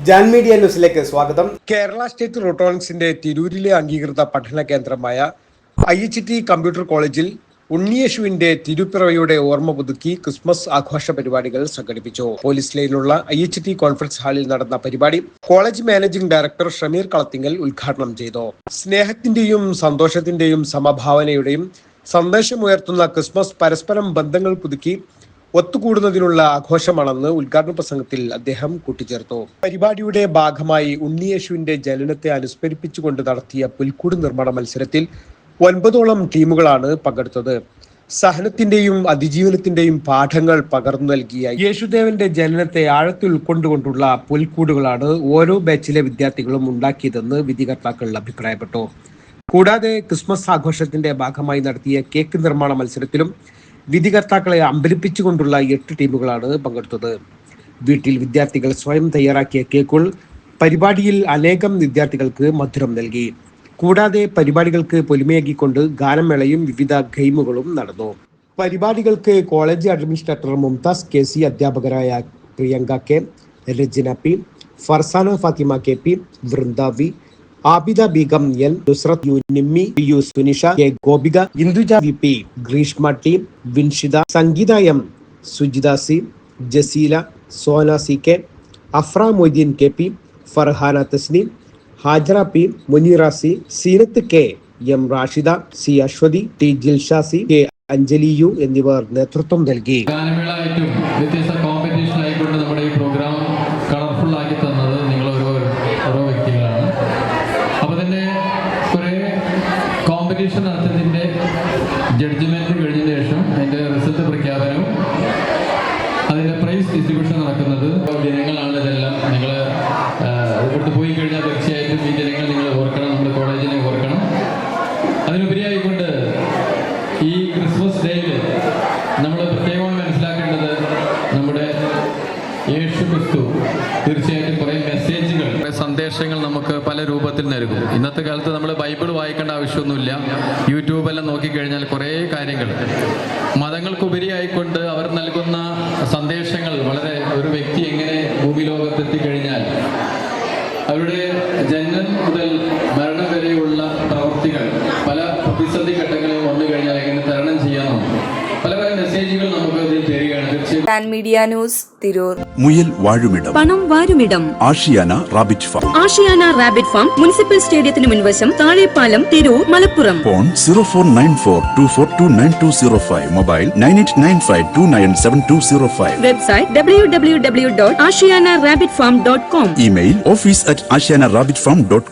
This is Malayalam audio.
ജാൻ മീഡിയ ന്യൂസിലേക്ക് സ്വാഗതം. കേരള സ്റ്റേറ്റ് റോട്ടോണിക്സിന്റെ തിരൂരിലെ അംഗീകൃത പഠന കേന്ദ്രമായ IHT കമ്പ്യൂട്ടർ കോളേജിൽ ഉണ്ണിയേശുവിന്റെ തിരുപ്പിറവിയുടെ ഓർമ്മ പുതുക്കി ക്രിസ്മസ് ആഘോഷ പരിപാടികൾ സംഘടിപ്പിച്ചു. പോലീസ് ലൈനിലുള്ള IHT കോൺഫറൻസ് ഹാളിൽ നടന്ന പരിപാടി college managing director Shameer Kalathingal ഉദ്ഘാടനം ചെയ്തു. സ്നേഹത്തിന്റെയും സന്തോഷത്തിന്റെയും സമഭാവനയുടെയും സന്ദേശമുയർത്തുന്ന ക്രിസ്മസ് പരസ്പരം ബന്ധങ്ങൾ പുതുക്കി ഒത്തുകൂടുന്നതിനുള്ള ആഘോഷമാണെന്ന് ഉദ്ഘാടന പ്രസംഗത്തിൽ അദ്ദേഹം കൂട്ടിച്ചേർത്തു. പരിപാടിയുടെ ഭാഗമായി ഉണ്ണിയേശുവിന്റെ ജനനത്തെ അനുസ്മരിപ്പിച്ചുകൊണ്ട് നടത്തിയ പുൽക്കൂട് നിർമ്മാണ മത്സരത്തിൽ 9ഓളം ടീമുകളാണ് പങ്കെടുത്തത്. സഹനത്തിന്റെയും അതിജീവനത്തിന്റെയും പാഠങ്ങൾ പകർന്നു നൽകിയ യേശുദേവന്റെ ജനനത്തെ ആഴത്തിൽ ഉൾക്കൊണ്ടുകൊണ്ടുള്ള പുൽക്കൂടുകളാണ് ഓരോ ബാച്ചിലെ വിദ്യാർത്ഥികളും ഉണ്ടാക്കിയതെന്ന് വിധികർത്താക്കൾ അഭിപ്രായപ്പെട്ടു. കൂടാതെ ക്രിസ്മസ് ആഘോഷത്തിന്റെ ഭാഗമായി നടത്തിയ കേക്ക് നിർമ്മാണ മത്സരത്തിലും വിധികർത്താക്കളെ അമ്പരിപ്പിച്ചുകൊണ്ടുള്ള 8 ടീമുകളാണ് പങ്കെടുത്തത്. വീട്ടിൽ വിദ്യാർത്ഥികൾ സ്വയം തയ്യാറാക്കിയ കേക്കുകൾ പരിപാടിയിൽ അനേകം വിദ്യാർത്ഥികൾക്ക് മധുരം നൽകി. കൂടാതെ പരിപാടികൾക്ക് പൊലിമയാക്കിക്കൊണ്ട് ഗാനമേളയും വിവിധ ഗെയിമുകളും നടന്നു. പരിപാടികൾക്ക് കോളേജ് അഡ്മിനിസ്ട്രേറ്റർ മുംതാസ് KC, അധ്യാപകരായ Priyanka K, Rajana P, Farsana Fathima KP, Vrinda V, Abida Beegum L, Nusrath U, Nimmi U, Sunisha K, Gopika, Induja VP, Greeshma T, Vinshitha, Sangeetha M, Sujitha C, Jaseela, Sona CK, Afra Moideen KP, Farhana Thasneem, Hajara P, Muneera C, Seenath K, M Rashida, C Ashwathi, T Jilsha C, K Anjali U എന്നിവർ നേതൃത്വം നൽകി. വ്യത്യസ്ത കോമ്പറ്റീഷൻ ആയിക്കൊണ്ട് നമ്മുടെ ഈ പ്രോഗ്രാം കളർഫുൾ ആക്കി തന്നത് നിങ്ങൾ ഓരോ വ്യക്തികളാണ്. അപ്പോൾ തന്നെ കുറേ കോമ്പറ്റീഷൻ നടത്തിയതിൻ്റെ ജഡ്ജ്മെൻറ്റ് കഴിഞ്ഞതിന് ശേഷം അതിൻ്റെ റിസൾട്ട് പ്രഖ്യാപനവും അതിൻ്റെ പ്രൈസ് ഡിസ്ട്രിബ്യൂഷൻ നടക്കുന്നത് ജനങ്ങളാണ്. ഇതെല്ലാം നിങ്ങൾ ഇവിടുത്തെ പോയി കഴിഞ്ഞാൽ തീർച്ചയായിട്ടും ഈ ജനങ്ങൾ നിങ്ങൾ ഓർക്കണം, നമ്മുടെ കോളേജിനെ ഓർക്കണം. അതിനുപരിയായിക്കൊണ്ട് ഈ ക്രിസ്മസ് ഡേയിൽ നമ്മൾ പ്രത്യേകമായി മനസ്സിലാക്കേണ്ടത് നമ്മുടെ യേശു ക്രിസ്തു തീർച്ചയായിട്ടും കുറേ മെസ്സേജുകൾ, കുറേ സന്ദേശങ്ങൾ നമുക്ക് പല രൂപത്തിൽ നൽകും. ഇന്നത്തെ കാലത്ത് നമ്മൾ ബൈബിൾ വായിക്കേണ്ട ആവശ്യമൊന്നുമില്ല. യൂട്യൂബെല്ലാം നോക്കിക്കഴിഞ്ഞാൽ കുറേ കാര്യങ്ങൾ മതങ്ങൾക്കുപരിയായിക്കൊണ്ട് അവർ നൽകുന്ന സന്ദേശങ്ങൾ വളരെ ഒരു വ്യക്തി എങ്ങനെ ഭൂമി ലോകത്തെത്തിക്കഴിഞ്ഞാൽ അവരുടെ ജനനം മുതൽ മരണം വരെയുള്ള പ്രവൃത്തികൾ പല പ്രതിസന്ധി ഘട്ടങ്ങളിൽ വന്നു കഴിഞ്ഞാൽ എങ്ങനെ തരണം ചെയ്യാമെന്നും പല പല മെസ്സേജുകൾ നമുക്ക് ഇതിൽ തരികയാണ്. Jan media news, Tirur. മുയൽ വാഴുമിടം, പണം വാരുമിടം, Ashiyana rabbit farm. Ashiyana rabbit farm municipal സ്റ്റേഡിയത്തിന് മുൻവശം, Thazhepalam, Tirur, Malappuram. Phone 049424290205. Mobile 9895297205. Website www.ashiyanarabbitfarm.com. Email office@ashiyanarabbitfarm.com.